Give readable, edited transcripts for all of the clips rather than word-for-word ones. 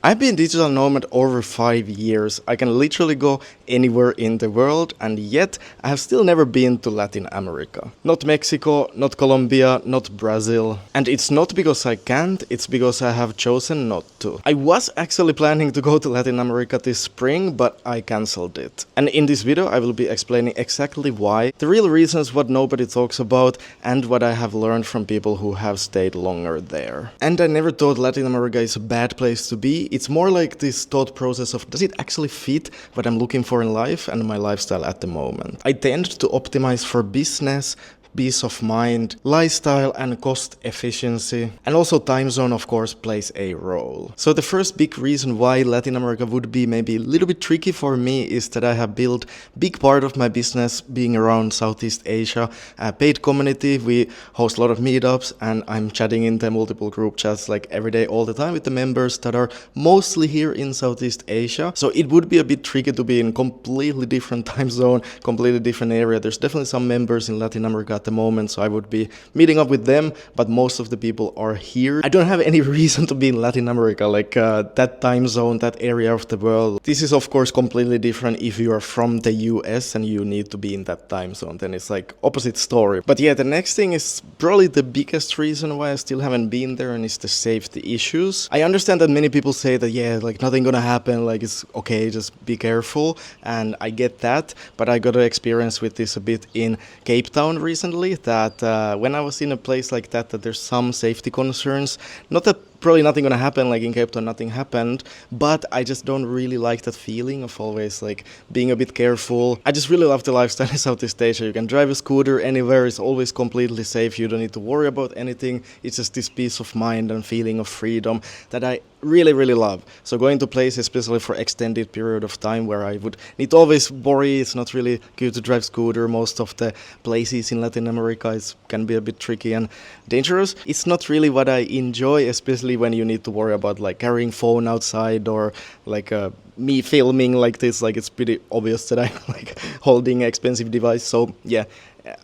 I've been digital nomad over 5 years. I can literally go anywhere in the world, and yet I have still never been to Latin America. Not Mexico, not Colombia, not Brazil. And it's not because I can't, it's because I have chosen not to. I was actually planning to go to Latin America this spring, but I cancelled it. And in this video I will be explaining exactly why, the real reasons what nobody talks about, and what I have learned from people who have stayed longer there. And I never thought Latin America is a bad place to be. It's more like this thought process of, does it actually fit what I'm looking for in life and my lifestyle at the moment? I tend to optimize for business, peace of mind, lifestyle and cost efficiency, and also time zone of course plays a role. So the first big reason why Latin America would be maybe a little bit tricky for me is that I have built big part of my business being around Southeast Asia, a paid community. We host a lot of meetups and I'm chatting in the multiple group chats like every day all the time with the members that are mostly here in Southeast Asia. So it would be a bit tricky to be in completely different time zone, completely different area. There's definitely some members in Latin America at the moment, so I would be meeting up with them, but most of the people are here. I don't have any reason to be in Latin America, like that time zone, that area of the world. This is of course completely different if you are from the US and you need to be in that time zone, then it's like opposite story. But yeah, the next thing is probably the biggest reason why I still haven't been there, and it's the safety issues. I understand that many people say that yeah, like nothing gonna happen, like it's okay, just be careful, and I get that, but I got an experience with this a bit in Cape Town recently, that when I was in a place like that there's some safety concerns. Not that probably nothing gonna happen, like in Cape Town nothing happened, but I just don't really like that feeling of always like being a bit careful. I just really love the lifestyle in Southeast Asia. You can drive a scooter anywhere, it's always completely safe, you don't need to worry about anything. It's just this peace of mind and feeling of freedom that I really love. So going to places especially for extended period of time where I would need to always worry, it's not really good to drive scooter. Most of the places in Latin America can be a bit tricky and dangerous. It's not really what I enjoy, especially when you need to worry about like carrying phone outside or like me filming like this. Like it's pretty obvious that I'm like holding an expensive device. So yeah,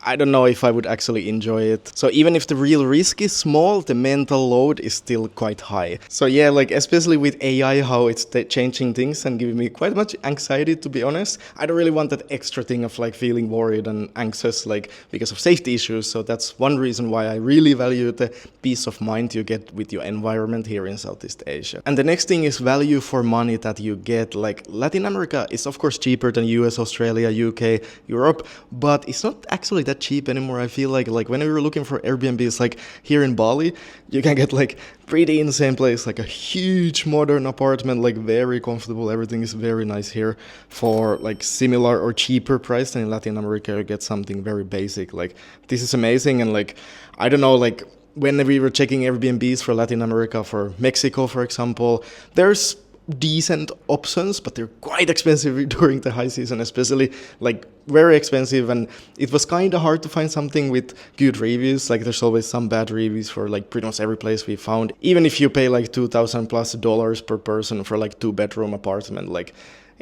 I don't know if I would actually enjoy it. So even if the real risk is small, the mental load is still quite high. So yeah, like especially with AI, how it's changing things and giving me quite much anxiety, to be honest. I don't really want that extra thing of like feeling worried and anxious like because of safety issues. So that's one reason why I really value the peace of mind you get with your environment here in Southeast Asia. And the next thing is value for money that you get. Like Latin America is of course cheaper than US, Australia, UK, Europe, but it's not actually that cheap anymore. I feel like when we were looking for Airbnbs, like here in Bali, you can get like pretty insane place, like a huge modern apartment, like very comfortable. Everything is very nice here for like similar or cheaper price than in Latin America. You get something very basic. Like this is amazing. And like I don't know, like when we were checking Airbnbs for Latin America, for Mexico for example, there's decent options, but they're quite expensive during the high season, especially like very expensive. And it was kind of hard to find something with good reviews. Like there's always some bad reviews for like pretty much every place we found, even if you pay like $2,000+ per person for like 2-bedroom apartment. Like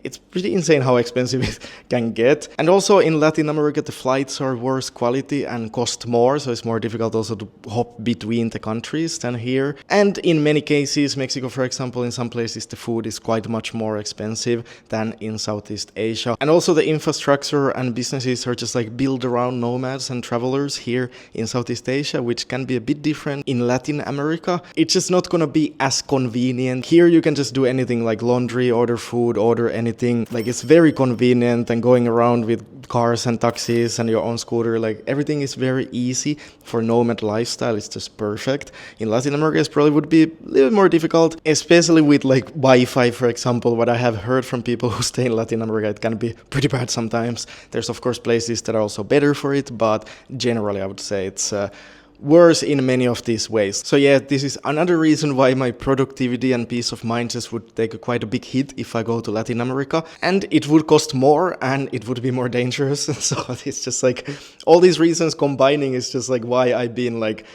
it's pretty insane how expensive it can get. And also in Latin America, the flights are worse quality and cost more, so it's more difficult also to hop between the countries than here. And in many cases, Mexico, for example, in some places the food is quite much more expensive than in Southeast Asia. And also the infrastructure and businesses are just like built around nomads and travelers here in Southeast Asia, which can be a bit different in Latin America. It's just not gonna be as convenient. Here you can just do anything like laundry, order food, order anything. Like it's very convenient, and going around with cars and taxis and your own scooter, like everything is very easy. For nomad lifestyle, it's just perfect. In Latin America, it probably would be a little bit more difficult, especially with like Wi-Fi, for example. What I have heard from people who stay in Latin America, it can be pretty bad sometimes. There's of course places that are also better for it, but generally I would say it's worse in many of these ways. So yeah, this is another reason why my productivity and peace of mind just would take quite a big hit if I go to Latin America, and it would cost more and it would be more dangerous. So it's just like all these reasons combining is just like why I've been like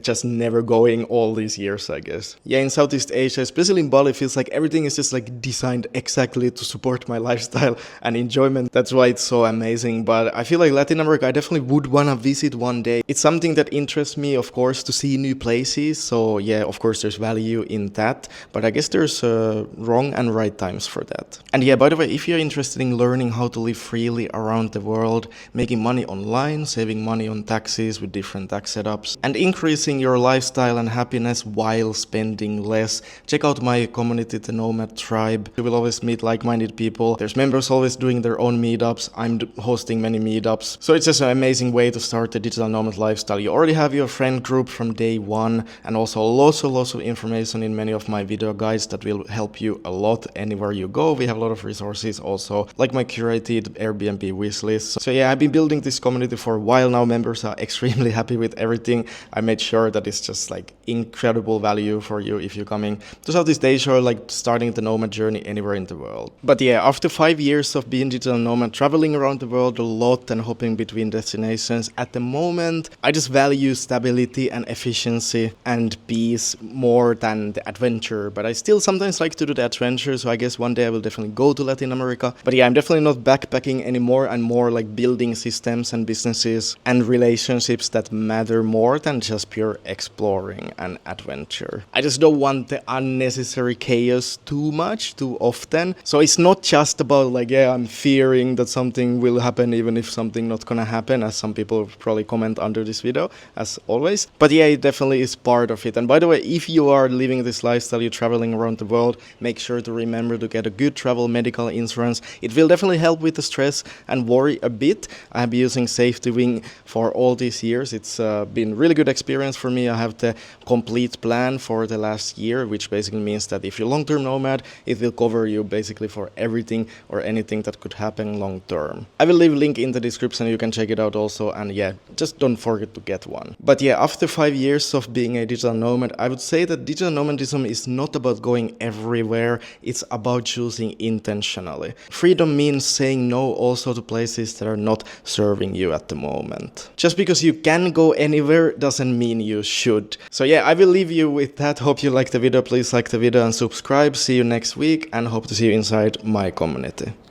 just never going all these years, I guess. Yeah, in Southeast Asia, especially in Bali, it feels like everything is just like designed exactly to support my lifestyle and enjoyment. That's why it's so amazing. But I feel like Latin America, I definitely would want to visit one day. It's something that interests interests me, of course, to see new places. So yeah, of course, there's value in that. But I guess there's wrong and right times for that. And yeah, by the way, if you're interested in learning how to live freely around the world, making money online, saving money on taxes with different tax setups, and increasing your lifestyle and happiness while spending less, check out my community, the Nomad Tribe. You will always meet like-minded people. There's members always doing their own meetups. I'm hosting many meetups. So it's just an amazing way to start the digital nomad lifestyle. You already have your friend group from day one, and also lots of information in many of my video guides that will help you a lot anywhere you go. We have a lot of resources also, like my curated Airbnb wishlist. So yeah, I've been building this community for a while now. Members are extremely happy with everything. I made sure that it's just like incredible value for you if you're coming to Southeast Asia or like starting the nomad journey anywhere in the world. But yeah, after 5 years of being digital nomad, traveling around the world a lot and hopping between destinations, at the moment I just value stability and efficiency and peace more than the adventure. But I still sometimes like to do the adventure, so I guess one day I will definitely go to Latin America. But yeah, I'm definitely not backpacking anymore, and more like building systems and businesses and relationships that matter more than just pure exploring and adventure. I just don't want the unnecessary chaos too much, too often. So it's not just about like, yeah, I'm fearing that something will happen even if something not gonna happen, as some people probably comment under this video, as always. But yeah, it definitely is part of it. And by the way, if you are living this lifestyle, you're traveling around the world, make sure to remember to get a good travel medical insurance. It will definitely help with the stress and worry a bit. I have been using Safety Wing for all these years. It's been really good experience for me. I have the complete plan for the last year, which basically means that if you're long-term nomad, it will cover you basically for everything or anything that could happen long-term. I will leave a link in the description, you can check it out also, and yeah, just don't forget to get one. But yeah, after 5 years of being a digital nomad, I would say that digital nomadism is not about going everywhere, it's about choosing intentionally. Freedom means saying no also to places that are not serving you at the moment. Just because you can go anywhere doesn't mean you should. So yeah, I will leave you with that. Hope you liked the video. Please like the video and subscribe. See you next week, and hope to see you inside my community.